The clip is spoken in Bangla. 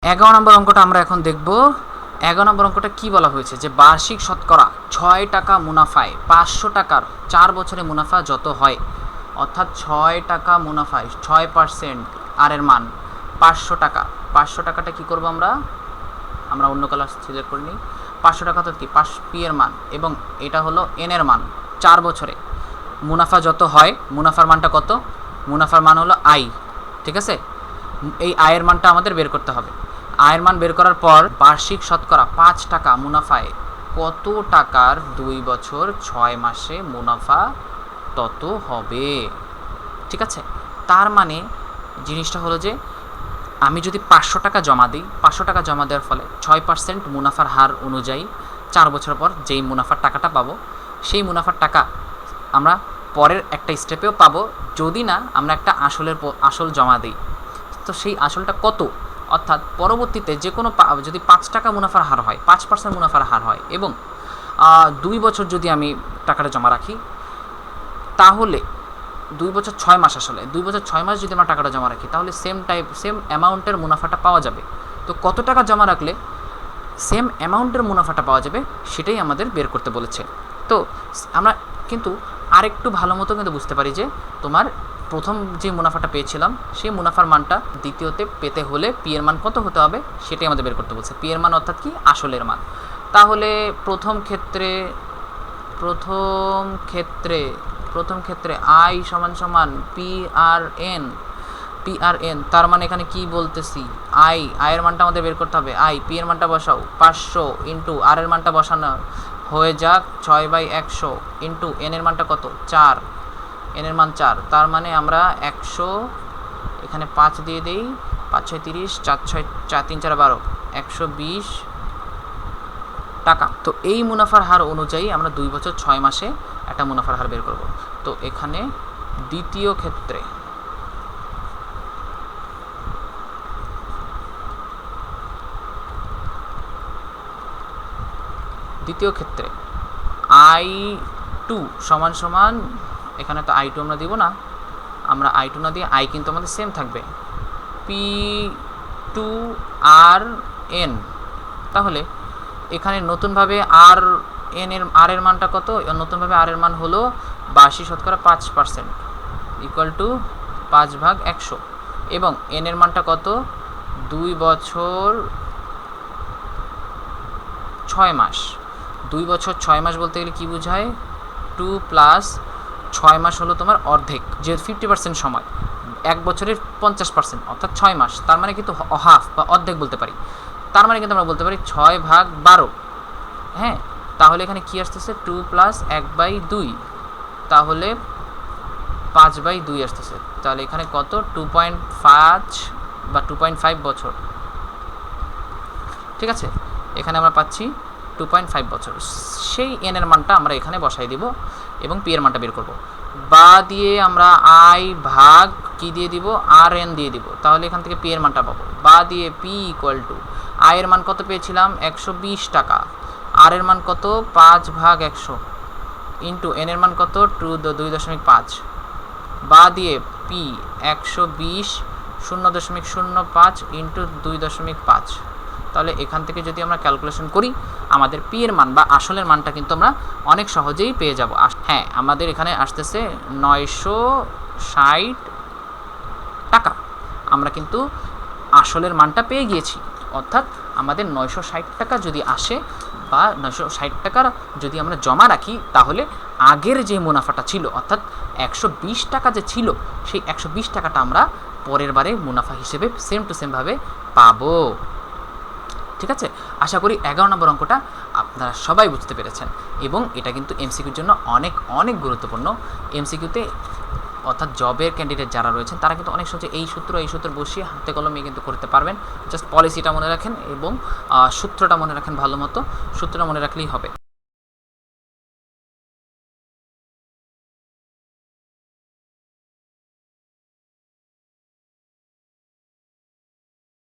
11 নম্বর অঙ্কটা আমরা এখন দেখব। 11 নম্বর অঙ্কটা কি বলা হয়েছে যে বার্ষিক শতকরা 6 টাকা মুনাফায় 500 টাকার 4 বছরে মুনাফা যত হয়, অর্থাৎ 6 টাকা মুনাফায় 6% আর এর মান 500 টাকা। 500 টাকাটা কী করবো আমরা অন্য কালার সিলেক্ট করে নিই। 500 টাকা অর্থাৎ কি পি এর মান, এবং এটা হলো এন এর মান। 4 বছরে মুনাফা যত হয়, মুনাফার মানটা কত? মুনাফার মান হলো আই। ঠিক আছে, এই আয়ের মানটা আমাদের বের করতে হবে। আয়ের মান বের করার পর বার্ষিক শতকরা 5 টাকা মুনাফায় কত টাকার 2 বছর 6 মাসে মুনাফা তত হবে। ঠিক আছে, তার মানে জিনিসটা হলো যে আমি যদি 500 টাকা জমা দিই, 500 টাকা জমা দেওয়ার ফলে 6% মুনাফার হার অনুযায়ী 4 বছর পর যেই মুনাফার টাকাটা পাবো, সেই মুনাফার টাকা আমরা পরের একটা স্টেপেও পাবো যদি না আমরা একটা আসল জমা দিই। তো সেই আসলটা কত, অর্থাৎ পরবর্তীতে যে কোনো যদি 5 টাকা মুনাফার হার হয়, 5% মুনাফার হার হয় এবং 2 বছর যদি আমি টাকাটা জমা রাখি, তাহলে 2 বছর 6 মাস, আসলে 2 বছর 6 মাস যদি আমরা টাকাটা জমা রাখি তাহলে সেম অ্যামাউন্টের মুনাফাটা পাওয়া যাবে। তো কত টাকা জমা রাখলে সেম অ্যামাউন্টের মুনাফাটা পাওয়া যাবে সেটাই আমাদের বের করতে বলেছে। তো আমরা কিন্তু আরেকটু ভালো মতো কিন্তু বুঝতে পারি যে তোমার প্রথম যে মুনাফাটা পেয়েছিলাম সেই মুনাফার মানটা দ্বিতীয়তে পেতে হলে পি এর মান কত হতে হবে সেটাই আমাদের বের করতে বলছে। পি এর মান অর্থাৎ কি আসলের মান। তাহলে প্রথম ক্ষেত্রে আই সমান পি আর এন। তার মানে এখানে কি বলতেছি, আয়ের মানটা আমাদের বের করতে হবে। পি এর মানটা বসাও 500 ইন্টু আর এর মানটা বসানো হয়ে যাক 6/100 ইন্টু এন এর মানটা কত 4, এন এর মান 4। তার মানে আমরা 100 এখানে 5 দিয়ে দেই, 5 6 30, 4 6 4 3 4 12, 120 টাকা। তো এই মুনাফার হার অনুযায়ী আমরা 2 বছর 6 মাসে একটা মুনাফার হার বের করব। তো এখানে দ্বিতীয় ক্ষেত্রে I2 সমান এখানে তো I2 আমরা দিব না, আমরা I2 না দিয়ে I কিন্তু আমাদের সেম থাকবে P2RN। তাহলে এখানে নতুনভাবে আর এর মানটা কত? নতুনভাবে আর এর মান হলো বার্ষিক শতকরা 5% ইকুয়াল টু 5/100 এবং এন এর মানটা কত 2 বছর 6 মাস। 2 বছর 6 মাস বলতে গেলে কি বোঝায়? 2 + 6 মাস হলো তোমার অর্ধেক, যে 50% সময়, 1 বছরের 50% অর্থাৎ 6 মাস। তার মানে কিন্তু হাফ বা অর্ধেক বলতে পারি। তার মানে কিন্তু আমরা বলতে পারি 6/12। হ্যাঁ, তাহলে এখানে কি আসতেছে 2 + 1/2, তাহলে 5/2 আসতেছে। তাহলে এখানে কত 2.5 বা 2.5 বছর। ঠিক আছে, এখানে আমরা পাচ্ছি 2.5 বছর। সেই এন এর মানটা আমরা এখানে বসাই দিব এবং পি এর মানটা বের করব। বা দিয়ে আমরা আই ভাগ কি দিয়ে দিব আর এন দিয়ে দিব, তাহলে এখান থেকে পি এর মানটা পাবো। বা দিয়ে পি ইকুয়াল টু আই এর মান কত পেয়েছিলাম 120 টাকা, আর এর মান কত 5/100 ইন্টু এন এর মান কত 2.5। বা দিয়ে পি 120 0.05 ইন্টু 2.5। তাহলে এখান থেকে যদি আমরা ক্যালকুলেশন করি আমাদের পি এর মান বা আসলের মানটা কিন্তু আমরা অনেক সহজেই পেয়ে যাব। হ্যাঁ, আমাদের এখানে আসতেছে 960 টাকা। আমরা কিন্তু আসলের মানটা পেয়ে গিয়েছি, অর্থাৎ আমাদের 960 টাকা যদি আসে বা 960 টাকার যদি আমরা জমা রাখি, তাহলে আগের যে মুনাফাটা ছিল অর্থাৎ 120 টাকা যে ছিল সেই 120 টাকাটা আমরা পরের বারে মুনাফা হিসেবে সেম টু সেমভাবে পাবো। ঠিক আছে, আশা করি 11 নম্বর অঙ্কটা আপনারা সবাই বুঝতে পেরেছেন এবং এটা কিন্তু এমসিকিউর জন্য অনেক অনেক গুরুত্বপূর্ণ। এমসিকিউতে অর্থাৎ জবের ক্যান্ডিডেট যারা রয়েছেন তারা কিন্তু অনেক সহজে এই সূত্র বসিয়ে হাতে কলমে কিন্তু করতে পারবেন। জাস্ট পলিসিটা মনে রাখেন এবং সূত্রটা মনে রাখেন, ভালো মতো সূত্রটা মনে রাখলেই হবে।